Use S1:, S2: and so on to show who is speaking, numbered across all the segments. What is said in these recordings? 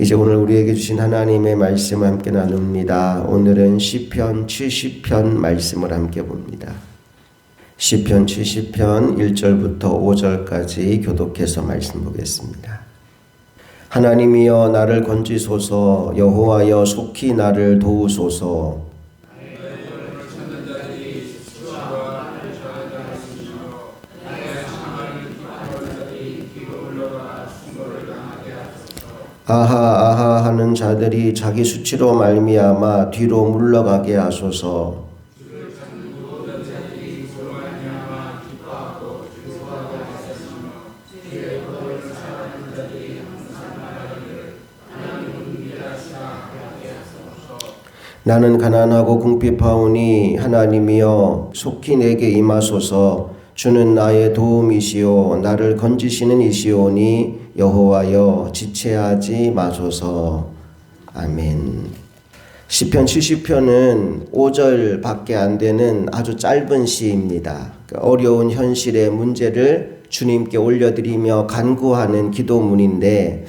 S1: 이제 오늘 우리에게 주신 하나님의 말씀을 함께 나눕니다. 오늘은 시편 70편 말씀을 함께 봅니다. 시편 70편 1절부터 5절까지 교독해서 말씀 보겠습니다. 하나님이여 나를 건지소서, 여호와여 속히 나를 도우소서. 아하 아하 하는 자들이 자기 수치로 말미암아 뒤로 물러가게 하소서. 나는 가난하고 궁핍하오니 하나님이여 속히 내게 임하소서. 주는 나의 도움이시오 나를 건지시는 이시오니 여호와여 지체하지 마소서. 아멘. 시편 70편은 5절밖에 안 되는 아주 짧은 시입니다. 어려운 현실의 문제를 주님께 올려드리며 간구하는 기도문인데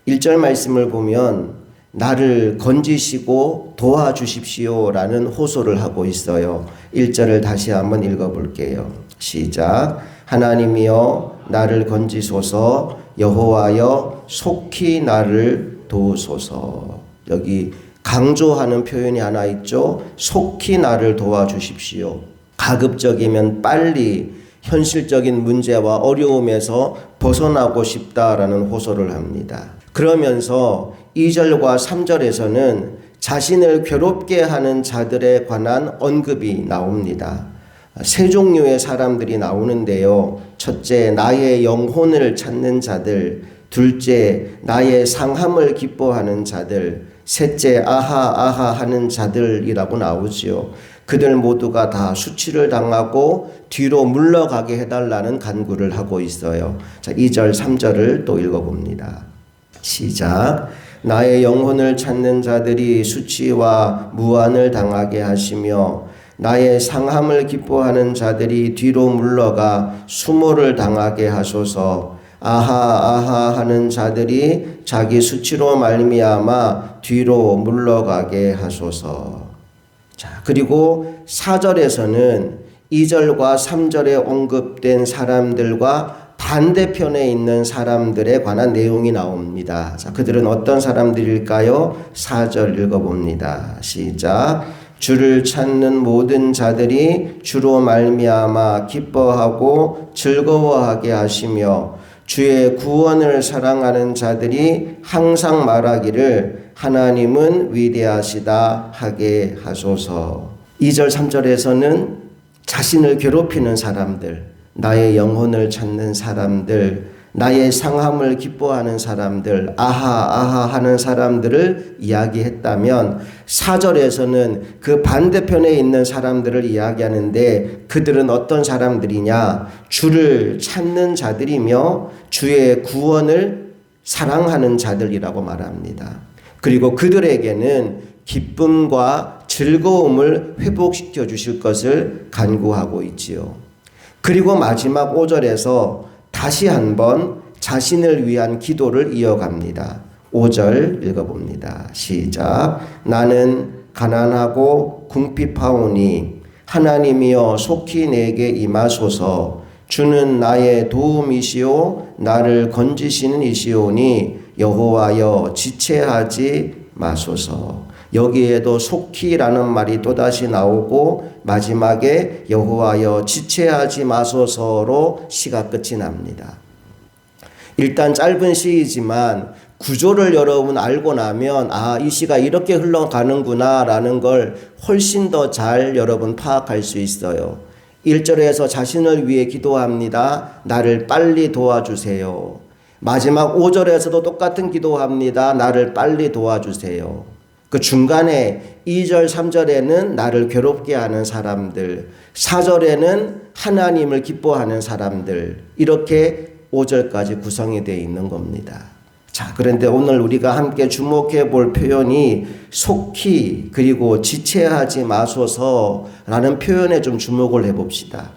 S1: 1절 말씀을 보면 나를 건지시고 도와주십시오 라는 호소를 하고 있어요. 1절을 다시 한번 읽어볼게요. 시작. 하나님이여 나를 건지소서, 여호와여 속히 나를 도우소서. 여기 강조하는 표현이 하나 있죠. 속히 나를 도와주십시오. 가급적이면 빨리 현실적인 문제와 어려움에서 벗어나고 싶다라는 호소를 합니다. 그러면서 2절과 3절에서는 자신을 괴롭게 하는 자들에 관한 언급이 나옵니다. 세 종류의 사람들이 나오는데요. 첫째, 나의 영혼을 찾는 자들. 둘째, 나의 상함을 기뻐하는 자들. 셋째, 아하 아하 하는 자들이라고 나오지요. 그들 모두가 다 수치를 당하고 뒤로 물러가게 해달라는 간구를 하고 있어요. 자, 2절, 3절을 또 읽어봅니다. 시작. 나의 영혼을 찾는 자들이 수치와 무한을 당하게 하시며 나의 상함을 기뻐하는 자들이 뒤로 물러가 수모를 당하게 하소서. 아하 아하 하는 자들이 자기 수치로 말미암아 뒤로 물러가게 하소서. 자, 그리고 4절에서는 2절과 3절에 언급된 사람들과 반대편에 있는 사람들에 관한 내용이 나옵니다. 자, 그들은 어떤 사람들일까요? 4절 읽어봅니다. 시작. 주를 찾는 모든 자들이 주로 말미암아 기뻐하고 즐거워하게 하시며 주의 구원을 사랑하는 자들이 항상 말하기를 하나님은 위대하시다 하게 하소서. 2절 3절에서는 자신을 괴롭히는 사람들, 나의 영혼을 찾는 사람들, 나의 상함을 기뻐하는 사람들, 아하 아하 하는 사람들을 이야기했다면 4절에서는 그 반대편에 있는 사람들을 이야기하는데 그들은 어떤 사람들이냐? 주를 찾는 자들이며 주의 구원을 사랑하는 자들이라고 말합니다. 그리고 그들에게는 기쁨과 즐거움을 회복시켜 주실 것을 간구하고 있지요. 그리고 마지막 5절에서 다시 한번 자신을 위한 기도를 이어갑니다. 5절 읽어봅니다. 시작. 나는 가난하고 궁핍하오니 하나님이여 속히 내게 임하소서. 주는 나의 도움이시오 나를 건지시는 이시오니 여호와여 지체하지 마소서. 여기에도 속히라는 말이 또다시 나오고 마지막에 여호와여 지체하지 마소서로 시가 끝이 납니다. 일단 짧은 시이지만 구조를 여러분 알고 나면 이 시가 이렇게 흘러가는구나 라는 걸 훨씬 더 잘 여러분 파악할 수 있어요. 1절에서 자신을 위해 기도합니다. 나를 빨리 도와주세요. 마지막 5절에서도 똑같은 기도합니다. 나를 빨리 도와주세요. 그 중간에 2절 3절에는 나를 괴롭게 하는 사람들, 4절에는 하나님을 기뻐하는 사람들, 이렇게 5절까지 구성이 되어 있는 겁니다. 자, 그런데 오늘 우리가 함께 주목해 볼 표현이 속히 그리고 지체하지 마소서라는 표현에 좀 주목을 해 봅시다.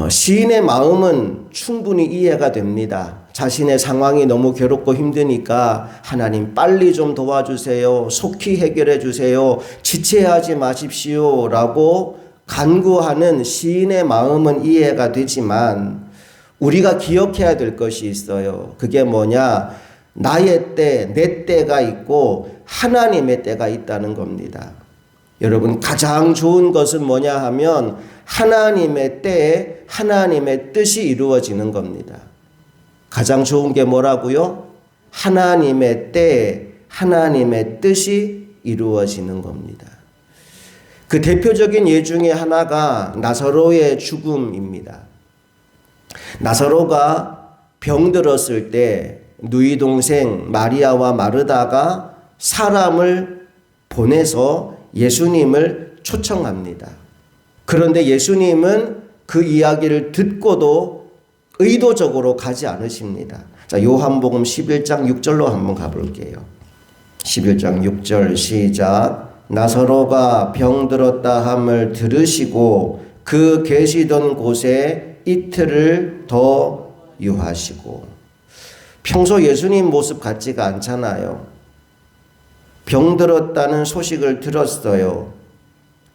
S1: 시인의 마음은 충분히 이해가 됩니다. 자신의 상황이 너무 괴롭고 힘드니까 하나님 빨리 좀 도와주세요. 속히 해결해 주세요. 지체하지 마십시오. 라고 간구하는 시인의 마음은 이해가 되지만 우리가 기억해야 될 것이 있어요. 그게 뭐냐? 나의 때, 내 때가 있고 하나님의 때가 있다는 겁니다. 여러분, 가장 좋은 것은 뭐냐 하면 하나님의 때에 하나님의 뜻이 이루어지는 겁니다. 가장 좋은 게 뭐라고요? 하나님의 때에 하나님의 뜻이 이루어지는 겁니다. 그 대표적인 예 중에 하나가 나사로의 죽음입니다. 나사로가 병들었을 때 누이 동생 마리아와 마르다가 사람을 보내서 예수님을 초청합니다. 그런데 예수님은 그 이야기를 듣고도 의도적으로 가지 않으십니다. 자, 요한복음 11장 6절로 한번 가볼게요. 11장 6절 시작. 나사로가 병들었다 함을 들으시고 그 계시던 곳에 이틀을 더 유하시고. 평소 예수님 모습 같지가 않잖아요. 병들었다는 소식을 들었어요.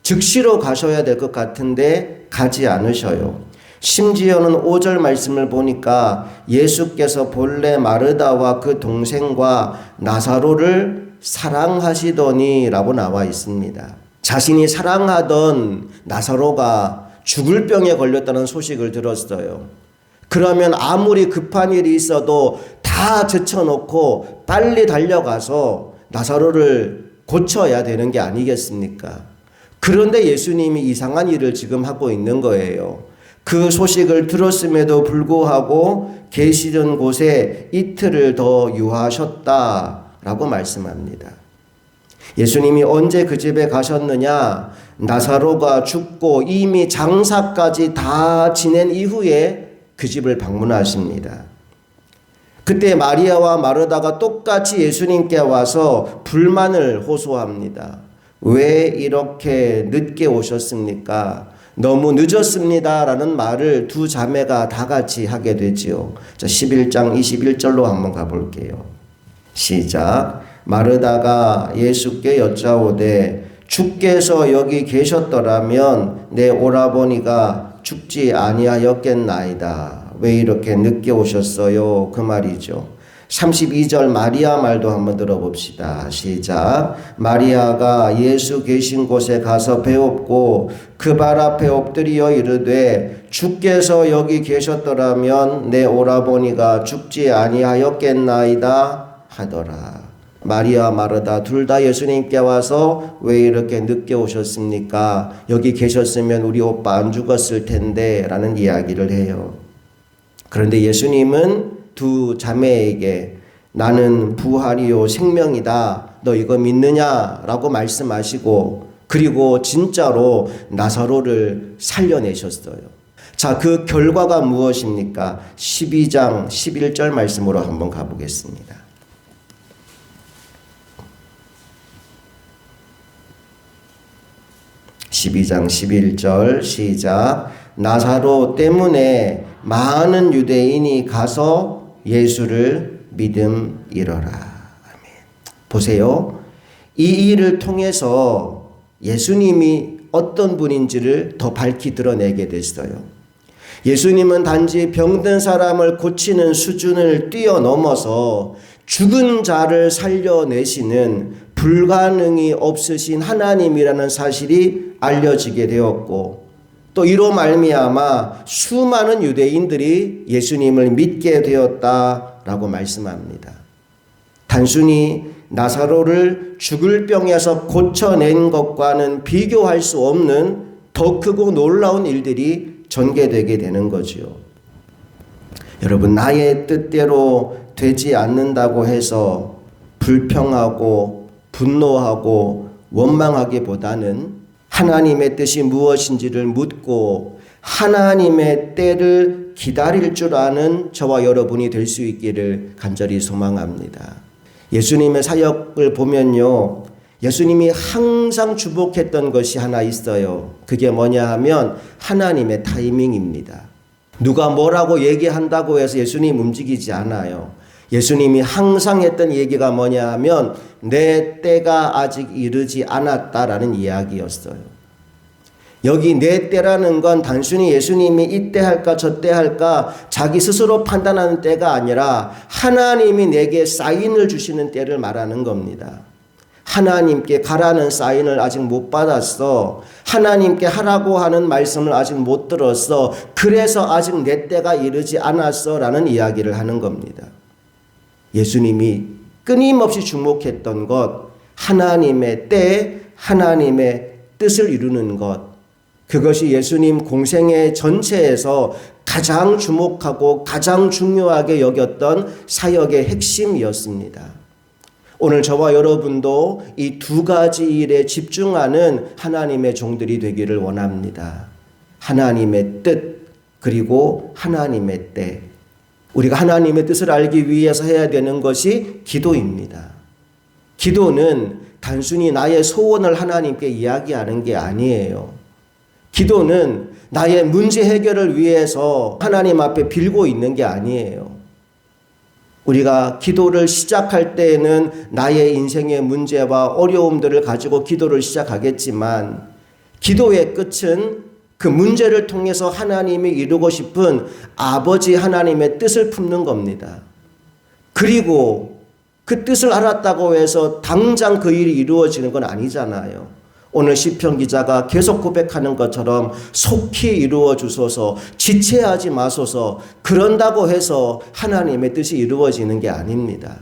S1: 즉시로 가셔야 될 것 같은데 가지 않으셔요. 심지어는 5절 말씀을 보니까 예수께서 본래 마르다와 그 동생과 나사로를 사랑하시더니 라고 나와 있습니다. 자신이 사랑하던 나사로가 죽을 병에 걸렸다는 소식을 들었어요. 그러면 아무리 급한 일이 있어도 다 제쳐놓고 빨리 달려가서 나사로를 고쳐야 되는 게 아니겠습니까? 그런데 예수님이 이상한 일을 지금 하고 있는 거예요. 그 소식을 들었음에도 불구하고 계시던 곳에 이틀을 더 유하셨다라고 말씀합니다. 예수님이 언제 그 집에 가셨느냐? 나사로가 죽고 이미 장사까지 다 지낸 이후에 그 집을 방문하십니다. 그때 마리아와 마르다가 똑같이 예수님께 와서 불만을 호소합니다. 왜 이렇게 늦게 오셨습니까? 너무 늦었습니다. 라는 말을 두 자매가 다 같이 하게 되지요. 자, 11장 21절로 한번 가볼게요. 시작. 마르다가 예수께 여짜오되 주께서 여기 계셨더라면 내 오라버니가 죽지 아니하였겠나이다. 왜 이렇게 늦게 오셨어요? 그 말이죠. 32절 마리아 말도 한번 들어봅시다. 시작. 마리아가 예수 계신 곳에 가서 배웠고 그 발 앞에 엎드려 이르되 주께서 여기 계셨더라면 내 오라버니가 죽지 아니하였겠나이다 하더라. 마리아 마르다 둘 다 예수님께 와서 왜 이렇게 늦게 오셨습니까? 여기 계셨으면 우리 오빠 안 죽었을 텐데 라는 이야기를 해요. 그런데 예수님은 두 자매에게 나는 부활이요 생명이다. 너 이거 믿느냐? 라고 말씀하시고 그리고 진짜로 나사로를 살려내셨어요. 자, 그 결과가 무엇입니까? 12장 11절 말씀으로 한번 가보겠습니다. 12장 11절 시작. 나사로 때문에 많은 유대인이 가서 예수를 믿음이러라. 아멘. 보세요. 이 일을 통해서 예수님이 어떤 분인지를 더 밝히 드러내게 됐어요. 예수님은 단지 병든 사람을 고치는 수준을 뛰어넘어서 죽은 자를 살려내시는 불가능이 없으신 하나님이라는 사실이 알려지게 되었고 또 이로 말미암아 수많은 유대인들이 예수님을 믿게 되었다라고 말씀합니다. 단순히 나사로를 죽을 병에서 고쳐낸 것과는 비교할 수 없는 더 크고 놀라운 일들이 전개되게 되는 거지요. 여러분, 나의 뜻대로 되지 않는다고 해서 불평하고 분노하고 원망하기보다는 하나님의 뜻이 무엇인지를 묻고 하나님의 때를 기다릴 줄 아는 저와 여러분이 될 수 있기를 간절히 소망합니다. 예수님의 사역을 보면요, 예수님이 항상 주목했던 것이 하나 있어요. 그게 뭐냐 하면 하나님의 타이밍입니다. 누가 뭐라고 얘기한다고 해서 예수님 움직이지 않아요. 예수님이 항상 했던 얘기가 뭐냐 하면 내 때가 아직 이르지 않았다라는 이야기였어요. 여기 내 때라는 건 단순히 예수님이 이때 할까 저때 할까 자기 스스로 판단하는 때가 아니라 하나님이 내게 사인을 주시는 때를 말하는 겁니다. 하나님께 가라는 사인을 아직 못 받았어. 하나님께 하라고 하는 말씀을 아직 못 들었어. 그래서 아직 내 때가 이르지 않았어 라는 이야기를 하는 겁니다. 예수님이 끊임없이 주목했던 것, 하나님의 때, 하나님의 뜻을 이루는 것, 그것이 예수님 공생애 전체에서 가장 주목하고 가장 중요하게 여겼던 사역의 핵심이었습니다. 오늘 저와 여러분도 이 두 가지 일에 집중하는 하나님의 종들이 되기를 원합니다. 하나님의 뜻 그리고 하나님의 때. 우리가 하나님의 뜻을 알기 위해서 해야 되는 것이 기도입니다. 기도는 단순히 나의 소원을 하나님께 이야기하는 게 아니에요. 기도는 나의 문제 해결을 위해서 하나님 앞에 빌고 있는 게 아니에요. 우리가 기도를 시작할 때에는 나의 인생의 문제와 어려움들을 가지고 기도를 시작하겠지만 기도의 끝은 그 문제를 통해서 하나님이 이루고 싶은 아버지 하나님의 뜻을 품는 겁니다. 그리고 그 뜻을 알았다고 해서 당장 그 일이 이루어지는 건 아니잖아요. 오늘 시편 기자가 계속 고백하는 것처럼 속히 이루어 주소서, 지체하지 마소서, 그런다고 해서 하나님의 뜻이 이루어지는 게 아닙니다.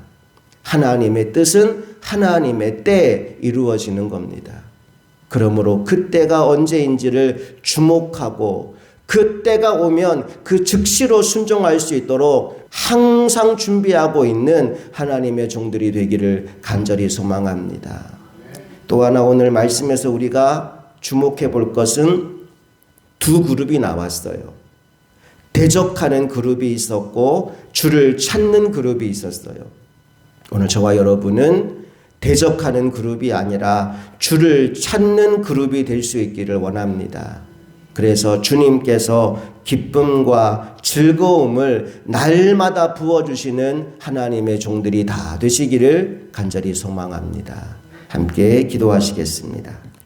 S1: 하나님의 뜻은 하나님의 때에 이루어지는 겁니다. 그러므로 그때가 언제인지를 주목하고 그때가 오면 그 즉시로 순종할 수 있도록 항상 준비하고 있는 하나님의 종들이 되기를 간절히 소망합니다. 또 하나 오늘 말씀에서 우리가 주목해 볼 것은 두 그룹이 나왔어요. 대적하는 그룹이 있었고 주를 찾는 그룹이 있었어요. 오늘 저와 여러분은 대적하는 그룹이 아니라 주를 찾는 그룹이 될 수 있기를 원합니다. 그래서 주님께서 기쁨과 즐거움을 날마다 부어주시는 하나님의 종들이 다 되시기를 간절히 소망합니다. 함께 기도하시겠습니다.